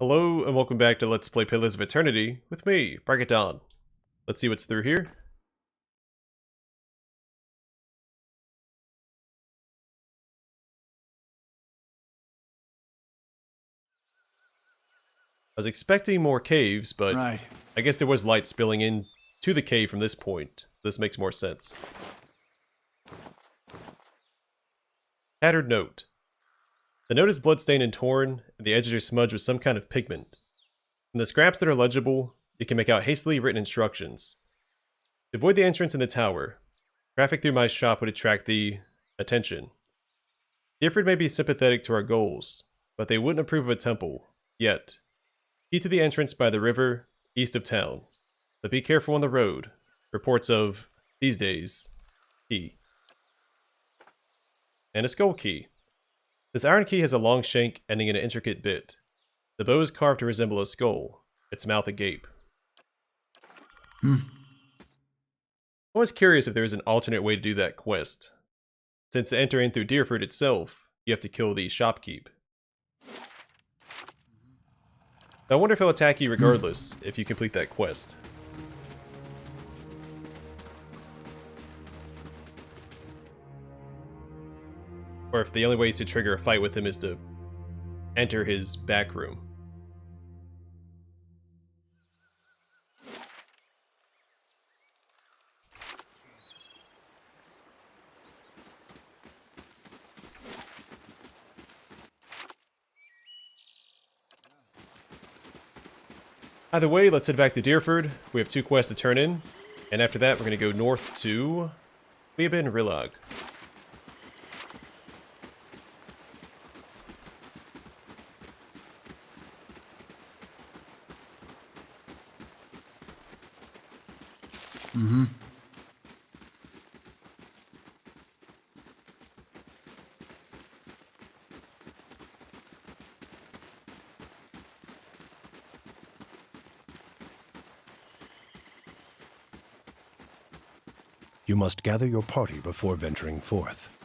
Hello and welcome back to Let's Play Pillars of Eternity with me, Dawn. Let's see what's through here. I was expecting more caves, but I guess there was light spilling in to the cave from this point. This makes more sense. Tattered note. The note is bloodstained and torn, and the edges are smudged with some kind of pigment. From the scraps that are legible, you can make out hastily written instructions. To avoid the entrance in the tower, traffic through my shop would attract the attention. Difford may be sympathetic to our goals, but they wouldn't approve of a temple, yet. Key to the entrance by the river, east of town. But be careful on the road. Reports of, these days, key. And a skull key. This iron key has a long shank ending in an intricate bit. The bow is carved to resemble a skull, its mouth agape. I was curious if there was an alternate way to do that quest. Since to enter in through Deerford itself, you have to kill the shopkeep. I wonder if he'll attack you regardless if you complete that quest. Or if the only way to trigger a fight with him is to enter his back room. Either way, let's head back to Deerford. We have 2 quests to turn in, and after that we're going to go north to Cliaban Rilag. You must gather your party before venturing forth.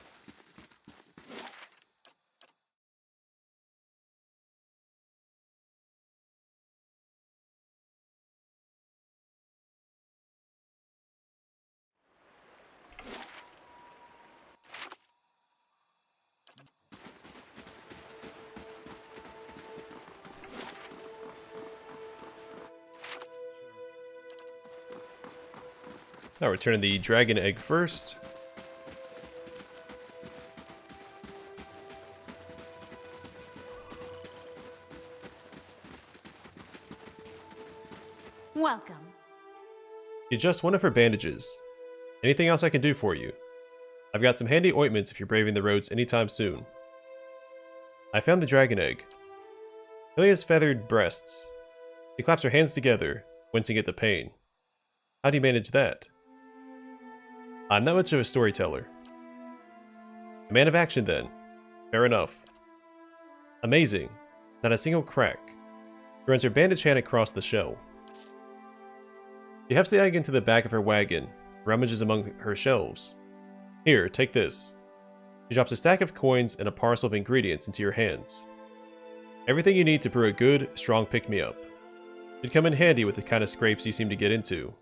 Now we're turning the dragon egg first. Welcome. You adjust one of her bandages. Anything else I can do for you? I've got some handy ointments if you're braving the roads anytime soon. I found the dragon egg. Ilia's feathered breasts. She claps her hands together, wincing at the pain. How do you manage that? I'm not much of a storyteller. A man of action, then. Fair enough. Amazing. Not a single crack. She runs her bandaged hand across the shell. She hefts the egg into the back of her wagon, rummages among her shelves. Here, take this. She drops a stack of coins and a parcel of ingredients into your hands. Everything you need to brew a good, strong pick-me-up. Should come in handy with the kind of scrapes you seem to get into.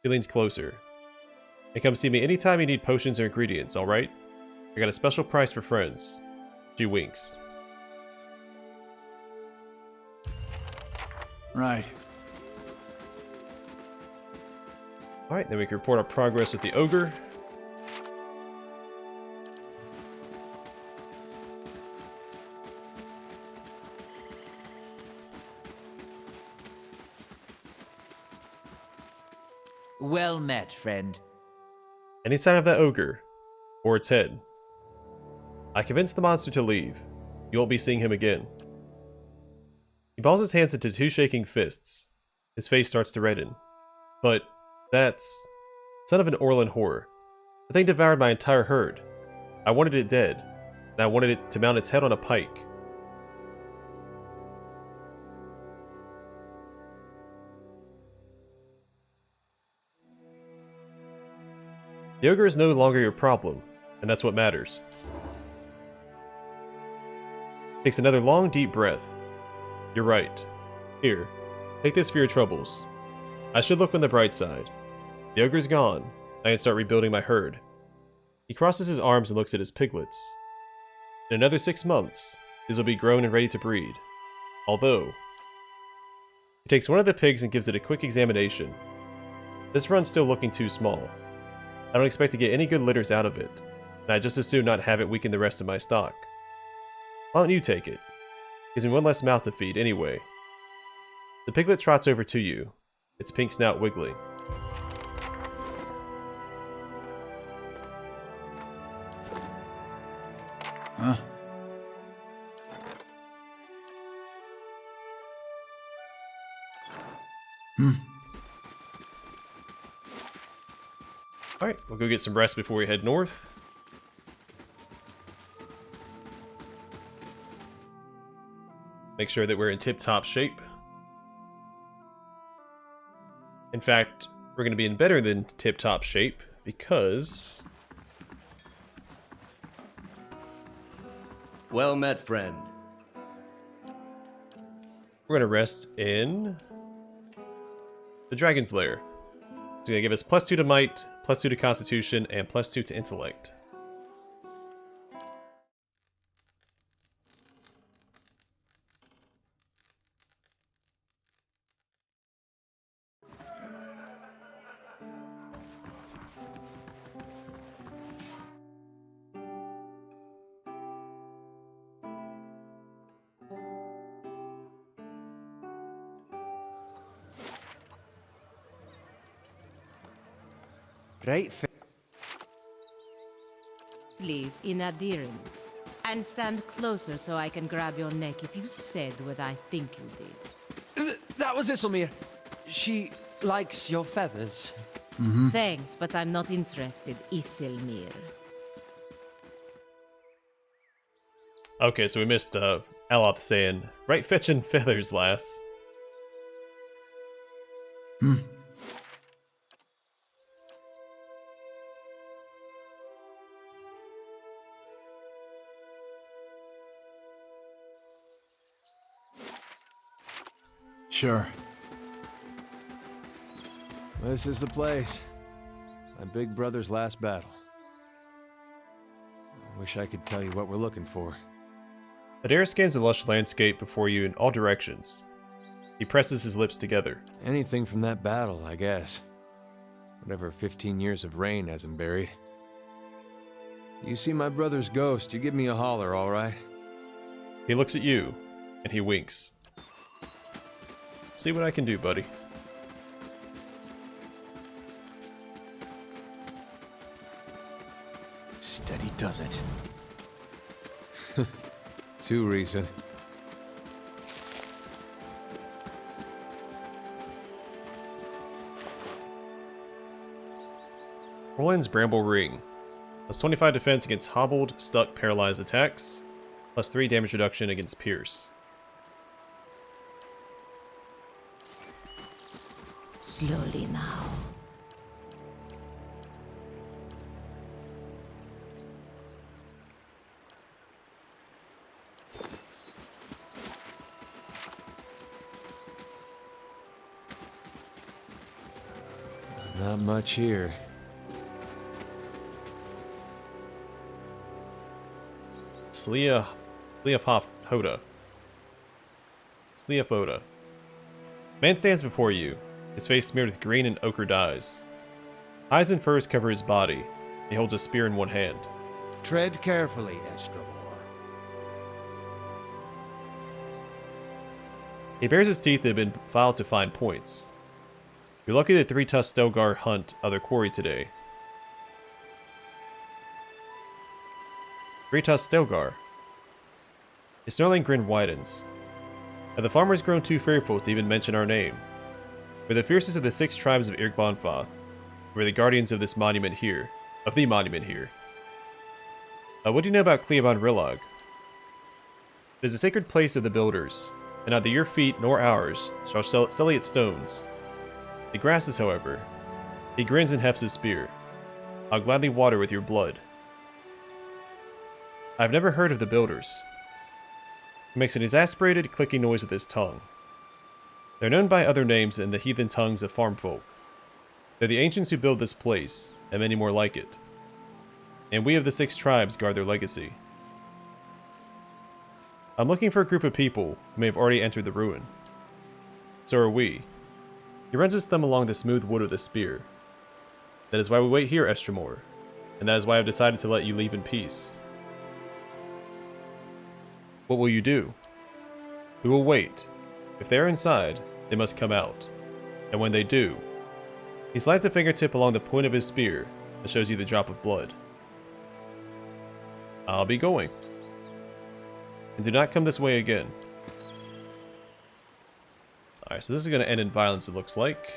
She leans closer. And come see me anytime you need potions or ingredients, alright? I got a special price for friends. She winks. Right. Alright, then we can report our progress with the ogre. Well met, friend. Any sign of that ogre? Or its head? I convinced the monster to leave. You won't be seeing him again. He balls his hands into 2 shaking fists. His face starts to redden. But that's... son of an Orlan whore. The thing devoured my entire herd. I wanted it dead, and I wanted it to mount its head on a pike. The ogre is no longer your problem, and that's what matters. Takes another long, deep breath. You're right. Here, take this for your troubles. I should look on the bright side. The ogre's gone. I can start rebuilding my herd. He crosses his arms and looks at his piglets. In another 6 months, these will be grown and ready to breed. Although, he takes one of the pigs and gives it a quick examination. This run's still looking too small. I don't expect to get any good litters out of it, and I'd just as soon not have it weaken the rest of my stock. Why don't you take it? Gives me one less mouth to feed, anyway. The piglet trots over to you, its pink snout wiggling. Huh? Alright, we'll go get some rest before we head north. Make sure that we're in tip-top shape. In fact, we're going to be in better than tip-top shape because... Well met, friend. we're going to rest in the Dragon's Lair. It's going to give us +2 to might, +2 to constitution, and +2 to intellect. Right. Please, in Eder. And stand closer so I can grab your neck if you said what I think you did. That was Isilmir. She likes your feathers. Thanks, but I'm not interested, Isilmir. Okay, so we missed Aloth saying, right fetchin' feathers, lass. Sure. This is the place. My big brother's last battle. I wish I could tell you what we're looking for. Eder scans the lush landscape before you in all directions. He presses his lips together. Anything from that battle, I guess. Whatever 15 years of rain hasn't buried. You see my brother's ghost, you give me a holler, all right? He looks at you, and he winks. See what I can do, buddy. Steady does it. Too recent. Roland's Bramble Ring. +25 defense against hobbled, stuck, paralyzed attacks. +3 damage reduction against pierce. Slowly now. Not much here. Sleafhoda. Man stands before you, his face smeared with green and ochre dyes. Hides and furs cover his body. He holds a spear in one hand. Tread carefully, Estrabor. He bares his teeth that have been filed to find points. You're lucky that 3-tusked Stelgar hunt other quarry today. 3-tusked Stelgar. His snarling grin widens. Have the farmers grown too fearful to even mention our name? We're the fiercest of the 6 tribes of Irglonfoth. We're the guardians of this monument here. Of the monument here. What do you know about Cliaban Rilag? It is a sacred place of the builders, and neither your feet nor ours shall sully its stones. The grasses, however. He grins and hefts his spear. I'll gladly water with your blood. I've never heard of the builders. He makes an exasperated, clicking noise with his tongue. They're known by other names in the heathen tongues of farm folk. They're the ancients who build this place, and many more like it. And we of the 6 tribes guard their legacy. I'm looking for a group of people who may have already entered the ruin. So are we. He runs his thumb along the smooth wood of the spear. That is why we wait here, Estremor, and that is why I've decided to let you leave in peace. What will you do? We will wait. If they are inside, they must come out. And when they do, he slides a fingertip along the point of his spear that shows you the drop of blood. I'll be going. And do not come this way again. Alright, so this is going to end in violence, it looks like.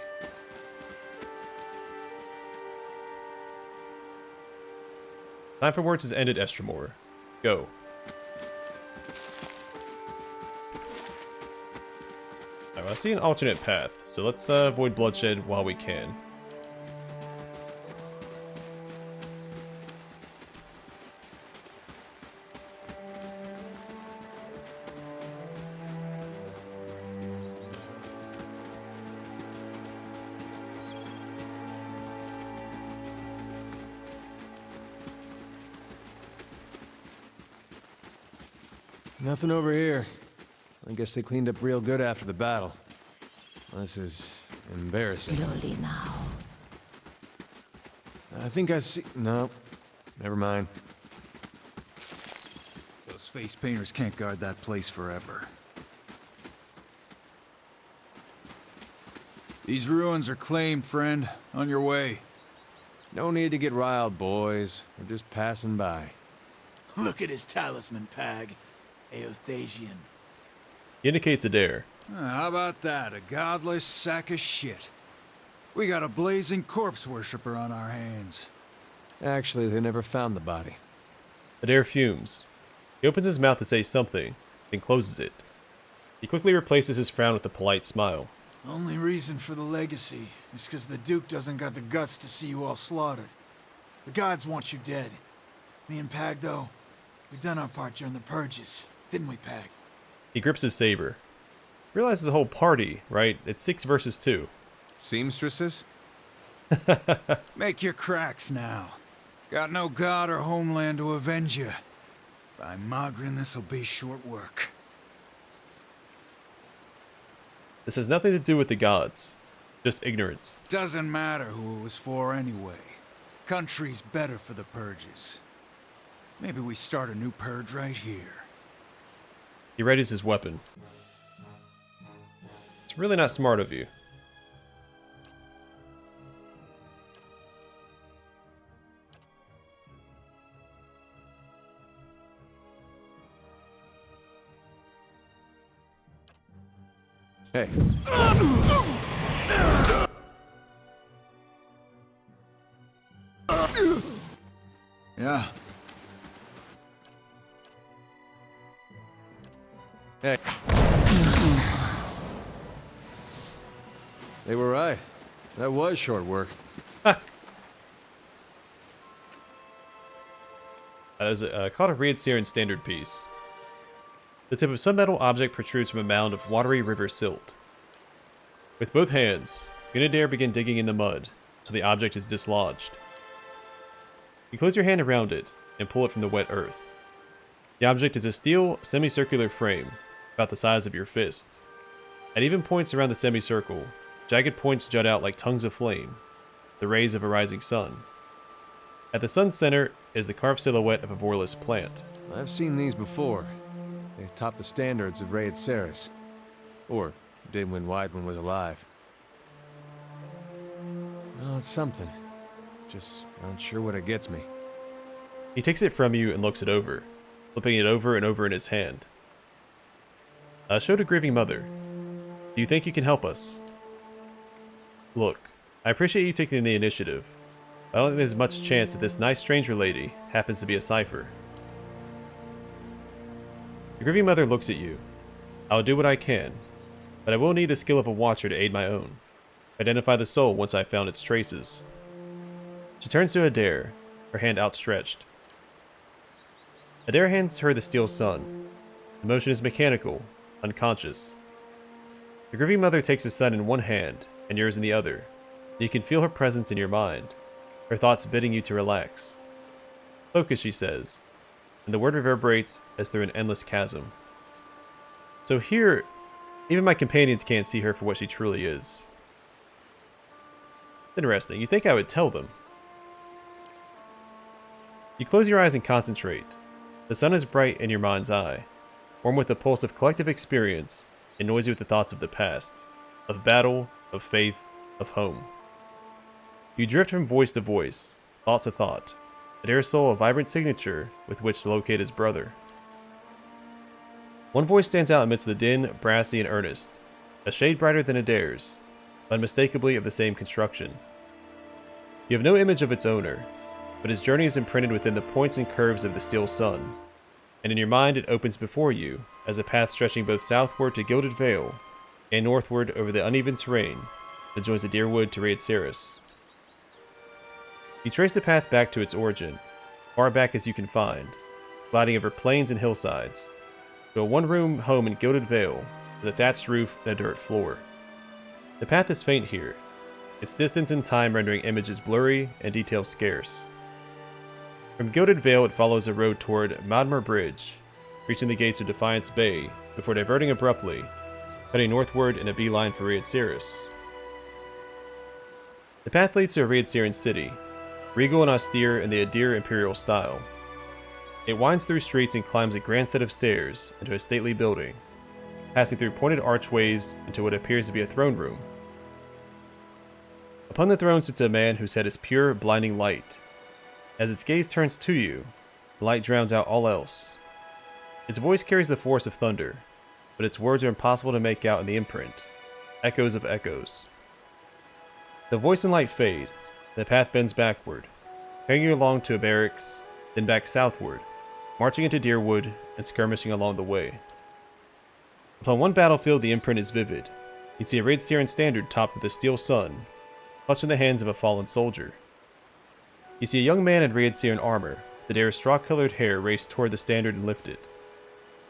Time for words has ended, Estremor. Go. Alright, I see an alternate path, so let's avoid bloodshed while we can. Nothing over here. I guess they cleaned up real good after the battle. This is embarrassing. Slowly now. I think I see... No. Never mind. Those face painters can't guard that place forever. These ruins are claimed, friend. On your way. No need to get riled, boys. We're just passing by. Look at his talisman, Pag. Eothasian. He indicates Eder. How about that? A godless sack of shit. We got a blazing corpse worshiper on our hands. Actually, they never found the body. Eder fumes. He opens his mouth to say something, then closes it. He quickly replaces his frown with a polite smile. Only reason for the legacy is because the Duke doesn't got the guts to see you all slaughtered. The gods want you dead. Me and Pag, though, we've done our part during the purges, didn't we, Pag? He grips his saber. Realizes the whole party, right? It's 6 versus 2. Seamstresses? Make your cracks now. Got no god or homeland to avenge you. By Magrin, this'll be short work. This has nothing to do with the gods. Just ignorance. Doesn't matter who it was for anyway. Country's better for the purges. Maybe we start a new purge right here. He readies his weapon. It's really not smart of you. Hey. Yeah. Hey. They were right. That was short work. That is called a Reed-Searan standard piece. The tip of some metal object protrudes from a mound of watery river silt. With both hands, Eder begin digging in the mud until the object is dislodged. You close your hand around it and pull it from the wet earth. The object is a steel, semicircular frame, about the size of your fist. At even points around the semicircle, jagged points jut out like tongues of flame, the rays of a rising sun. At the sun's center is the carved silhouette of a vorless plant. I've seen these before. They top the standards of Raid Ceres. Or did when Weidman was alive. Well, it's something. Just not sure what it gets me. He takes it from you and looks it over, flipping it over and over in his hand. Show to grieving mother. Do you think you can help us? Look, I appreciate you taking the initiative. I don't think there's much chance that this nice stranger lady happens to be a cipher. The grieving mother looks at you. I'll do what I can, but I will need the skill of a watcher to aid my own. Identify the soul once I've found its traces. She turns to Eder, her hand outstretched. Eder hands her the steel sun. The motion is mechanical, unconscious. The grieving mother takes his son in one hand and yours in the other, and you can feel her presence in your mind, her thoughts bidding you to relax. Focus, she says, and the word reverberates as through an endless chasm. So here, even my companions can't see her for what she truly is. Interesting, you think I would tell them. You close your eyes and concentrate. The sun is bright in your mind's eye, warm with the pulse of collective experience, and noisy with the thoughts of the past, of battle, of faith, of home. You drift from voice to voice, thought to thought, Eder's soul a vibrant signature with which to locate his brother. One voice stands out amidst the din, brassy and earnest, a shade brighter than Eder's, unmistakably of the same construction. You have no image of its owner, but his journey is imprinted within the points and curves of the steel sun, and in your mind it opens before you as a path stretching both southward to Gilded Vale and northward over the uneven terrain that joins the Deerwood to Recapture. You trace the path back to its origin, far back as you can find, gliding over plains and hillsides, to a one-room home in Gilded Vale with a thatched roof and a dirt floor. The path is faint here, its distance and time rendering images blurry and details scarce. From Gilded Vale it follows a road toward Madmer Bridge, reaching the gates of Defiance Bay before diverting abruptly, cutting northward in a beeline for Recapture. The path leads to a Recapture city, regal and austere in the Eder imperial style. It winds through streets and climbs a grand set of stairs into a stately building, passing through pointed archways into what appears to be a throne room. Upon the throne sits a man whose head is pure, blinding light. As its gaze turns to you, the light drowns out all else. Its voice carries the force of thunder, but its words are impossible to make out in the imprint. Echoes of echoes. The voice and light fade, and the path bends backward, carrying you along to a barracks, then back southward, marching into Deerwood and skirmishing along the way. Upon one battlefield the imprint is vivid. You see a Recapture standard topped with a steel sun, clutched in the hands of a fallen soldier. You see a young man in Recapture armor, with Eder's straw-colored hair race toward the standard and lift it.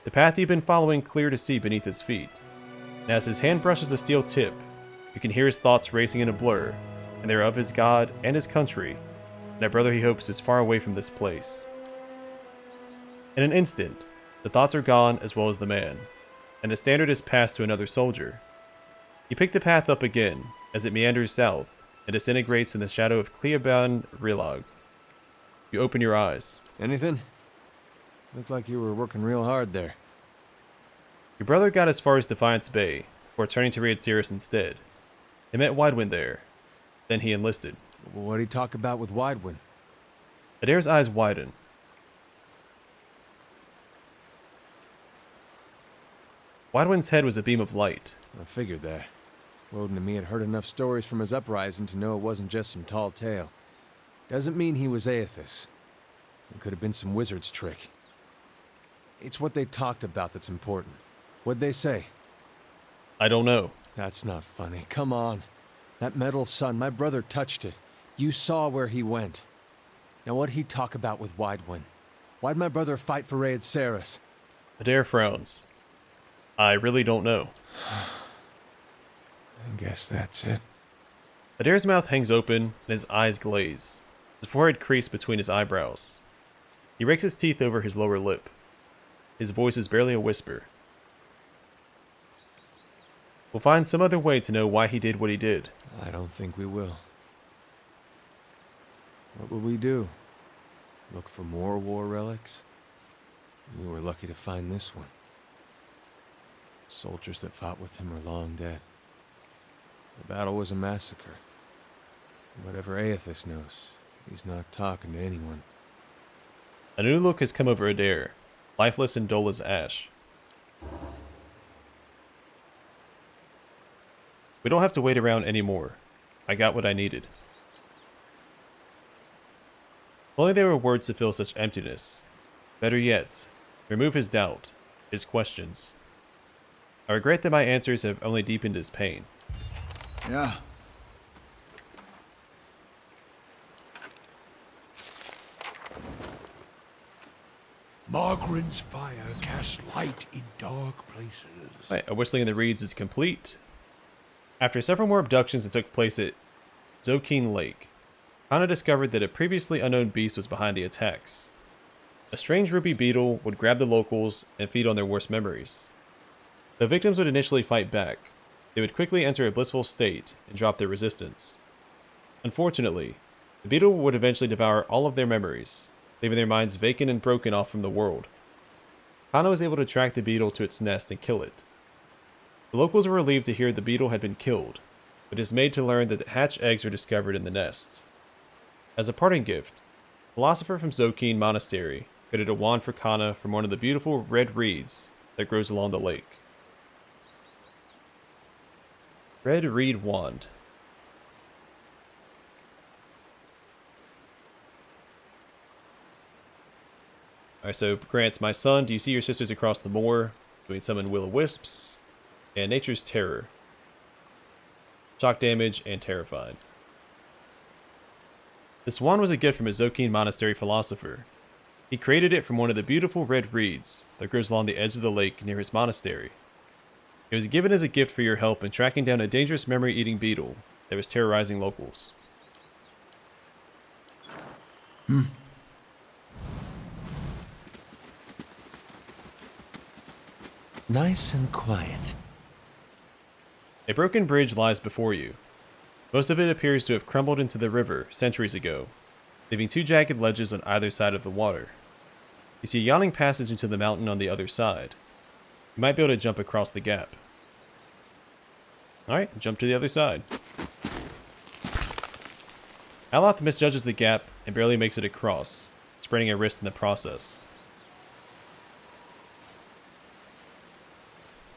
The path you've been following clear to see beneath his feet, and as his hand brushes the steel tip, you can hear his thoughts racing in a blur, and they are of his god and his country, and a brother he hopes is far away from this place. In an instant, the thoughts are gone as well as the man, and the standard is passed to another soldier. You pick the path up again, as it meanders south, and disintegrates in the shadow of Cliaban Rilag. You open your eyes. Anything? Looked like you were working real hard there. Your brother got as far as Defiance Bay, before turning to Recapture instead. He met Widewind there. Then he enlisted. What'd he talk about with Widewind? Eder's eyes widen. Widewind's head was a beam of light. I figured that. Woden and me had heard enough stories from his uprising to know it wasn't just some tall tale. Doesn't mean he was Aethys. It could have been some wizard's trick. It's what they talked about that's important. What'd they say? I don't know. That's not funny. Come on. That metal sun, my brother touched it. You saw where he went. Now what'd he talk about with Widewind? Why'd my brother fight for Recapture? Eder frowns. I really don't know. I guess that's it. Eder's mouth hangs open and his eyes glaze. His forehead creases between his eyebrows. He rakes his teeth over his lower lip. His voice is barely a whisper. We'll find some other way to know why he did what he did. I don't think we will. What would we do? Look for more war relics? We were lucky to find this one. Soldiers that fought with him are long dead. The battle was a massacre. Whatever Aethys knows, he's not talking to anyone. A new look has come over Eder, lifeless and dull as ash. We don't have to wait around anymore. I got what I needed. If only there were words to fill such emptiness. Better yet, remove his doubt, his questions. I regret that my answers have only deepened his pain. Yeah. Margaren's fire casts light in dark places. Right, a whistling in the reeds is complete. After several more abductions that took place at Zokeen Lake, Kana discovered that a previously unknown beast was behind the attacks. A strange ruby beetle would grab the locals and feed on their worst memories. The victims would initially fight back. They would quickly enter a blissful state and drop their resistance. Unfortunately, the beetle would eventually devour all of their memories, leaving their minds vacant and broken off from the world. Kana was able to track the beetle to its nest and kill it. The locals were relieved to hear the beetle had been killed, but dismayed to learn that hatched eggs were discovered in the nest. As a parting gift, a philosopher from Zokeen Monastery created a wand for Kana from one of the beautiful red reeds that grows along the lake. Red Reed Wand. Alright, so grants, my son, do you see your sisters across the moor? Doing summon will-o-wisps and nature's terror. Shock damage and terrified. This wand was a gift from a Zokeen Monastery philosopher. He created it from one of the beautiful red reeds that grows along the edge of the lake near his monastery. It was given as a gift for your help in tracking down a dangerous memory-eating beetle that was terrorizing locals. Nice and quiet. A broken bridge lies before you. Most of it appears to have crumbled into the river centuries ago, leaving two jagged ledges on either side of the water. You see a yawning passage into the mountain on the other side. You might be able to jump across the gap. Alright, jump to the other side. Aloth misjudges the gap and barely makes it across, spraining a wrist in the process.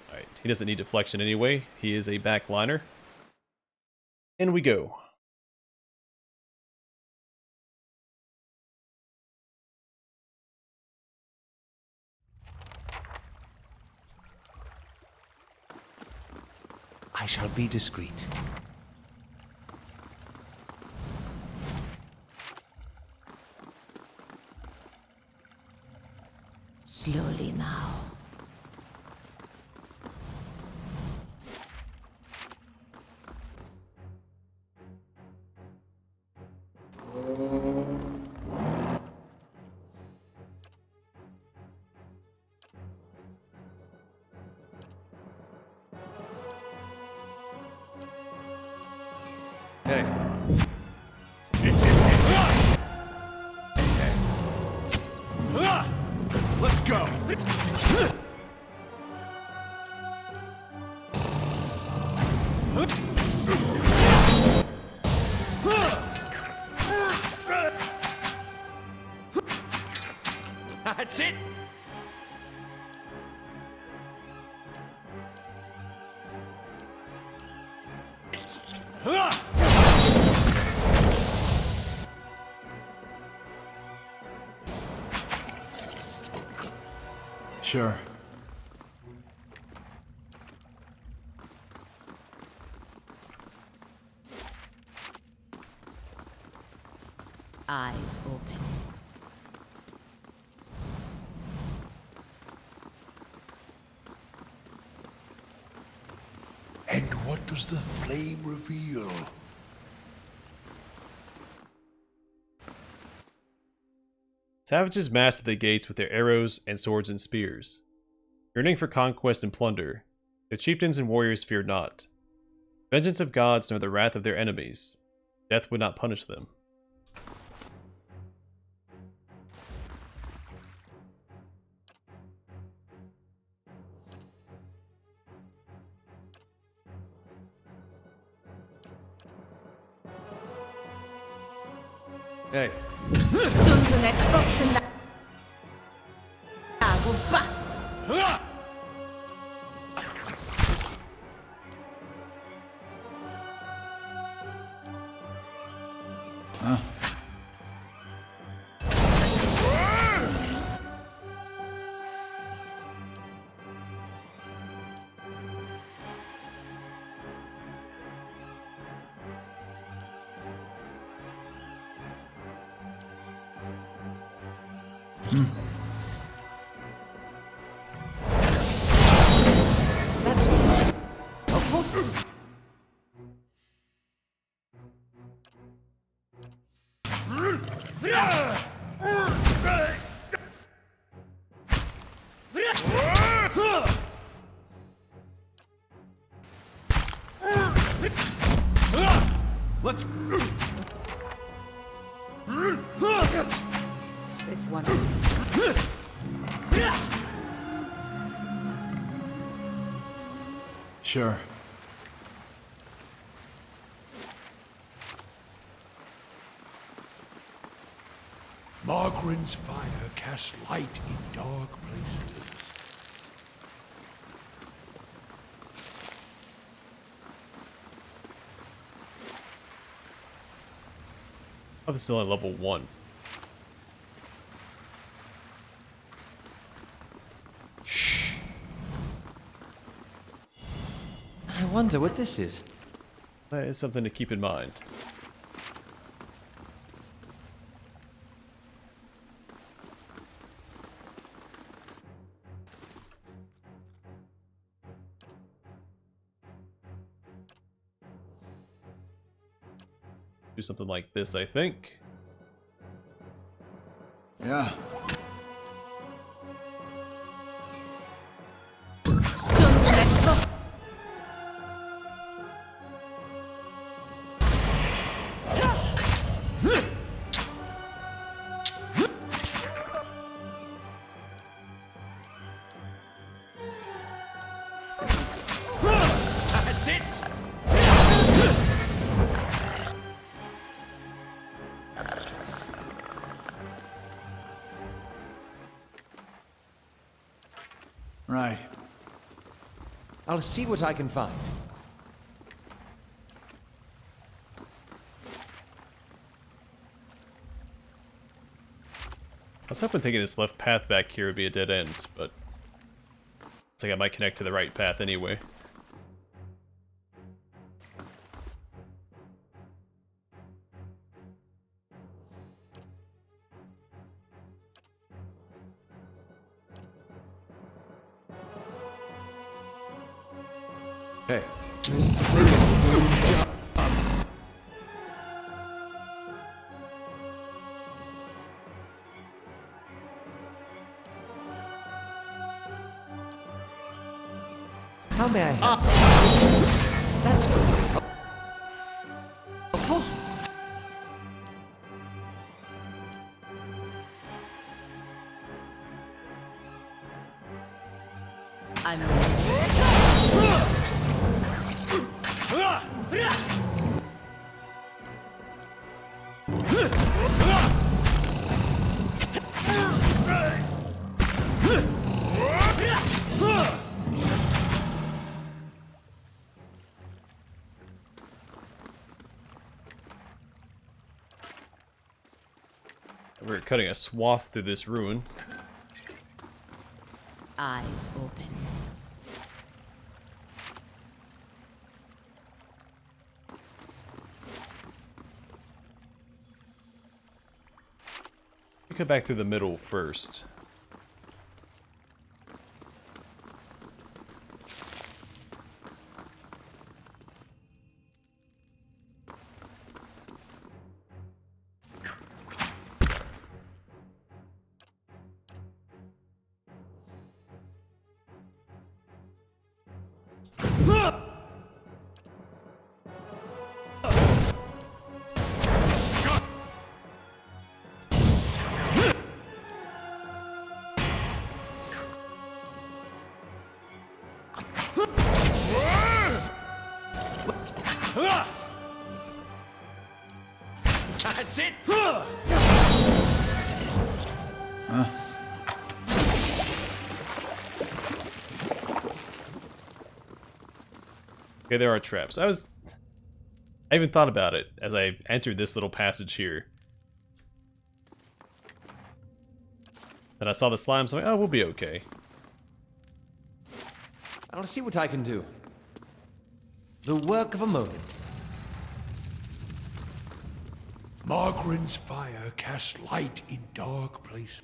Alright, he doesn't need deflection anyway. He is a backliner. In we go. I shall be discreet. Slowly now. Hey. Let's go! That's it! Sure. Eyes open. And what does the flame reveal? Savages massed at the gates with their arrows and swords and spears. Yearning for conquest and plunder, their chieftains and warriors feared not. Vengeance of gods nor the wrath of their enemies. Death would not punish them. Hey. Stunde crossen lago basso. Let's... This one. Sure. Margaren's fire casts light in dark places. Oh, this is only level 1. I wonder what this is. That is something to keep in mind. Do something like this, I think. Yeah. That's it! Right. I'll see what I can find. I was hoping taking this left path back here would be a dead end, but looks like I might connect to the right path anyway. Hey. How may I help? That's the way. Oh. I'm We're cutting a swath through this ruin. eyes open. We cut back through the middle first. That's it! Okay, there are traps. I even thought about it as I entered this little passage here. Then I saw the slime, so I'm like, oh, we'll be okay. I'll see what I can do. The work of a moment. Margaren's fire casts light in dark places.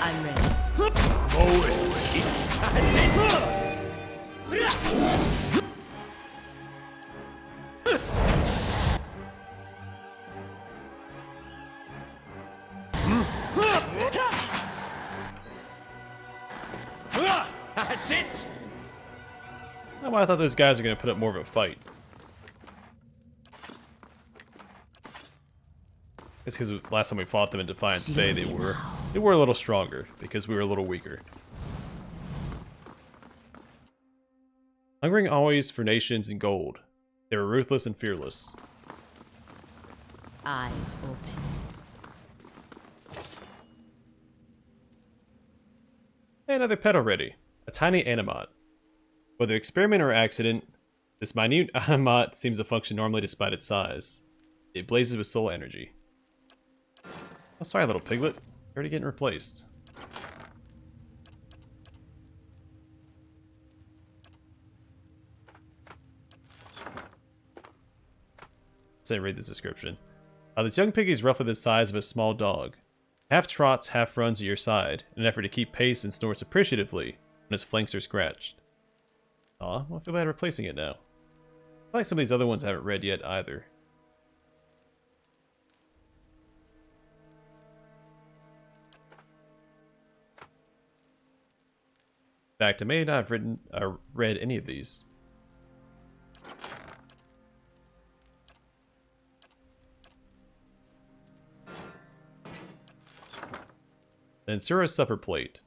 I'm ready. That's it! Oh, I thought those guys were going to put up more of a fight. It's because last time we fought them in Defiance Bay, they were a little stronger because we were a little weaker. Hungering always for nations and gold, they were ruthless and fearless. Eyes open. And another pet already, a tiny animot. Whether experiment or accident, this minute animot seems to function normally despite its size. It blazes with soul energy. Oh, sorry, little piglet. You're already getting replaced. Let's read this description. This young piggy is roughly the size of a small dog. Half trots, half runs at your side, in an effort to keep pace and snorts appreciatively when its flanks are scratched. Aw, well, I feel bad replacing it now. I feel like some of these other ones I haven't read yet either. In fact, I may not have read any of these. Then Sura's supper plate.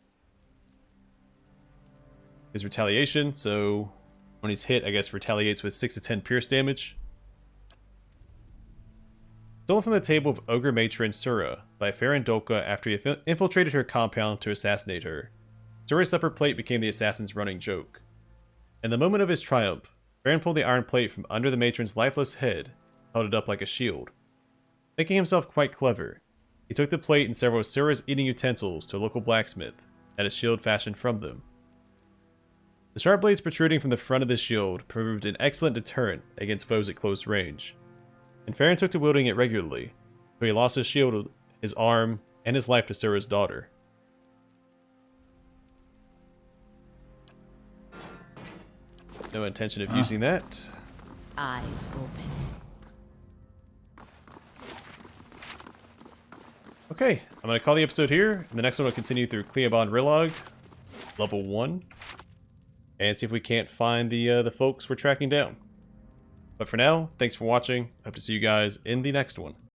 His retaliation, so when he's hit, I guess retaliates with 6 to 10 pierce damage. Stolen from the table of Ogre Matron Sura by Farron Dolka after he infiltrated her compound to assassinate her. Sura's supper plate became the assassin's running joke. In the moment of his triumph, Farron pulled the iron plate from under the matron's lifeless head, held it up like a shield. Thinking himself quite clever, he took the plate and several of Sura's eating utensils to a local blacksmith, had a shield fashioned from them. The sharp blades protruding from the front of the shield proved an excellent deterrent against foes at close range, and Farron took to wielding it regularly, so he lost his shield, his arm, and his life to Sura's daughter. No intention of using that. Eyes open. Okay, I'm going to call the episode here, and the next one will continue through Cliaban Rilag, level 1, and see if we can't find the folks we're tracking down. But for now, thanks for watching. Hope to see you guys in the next one.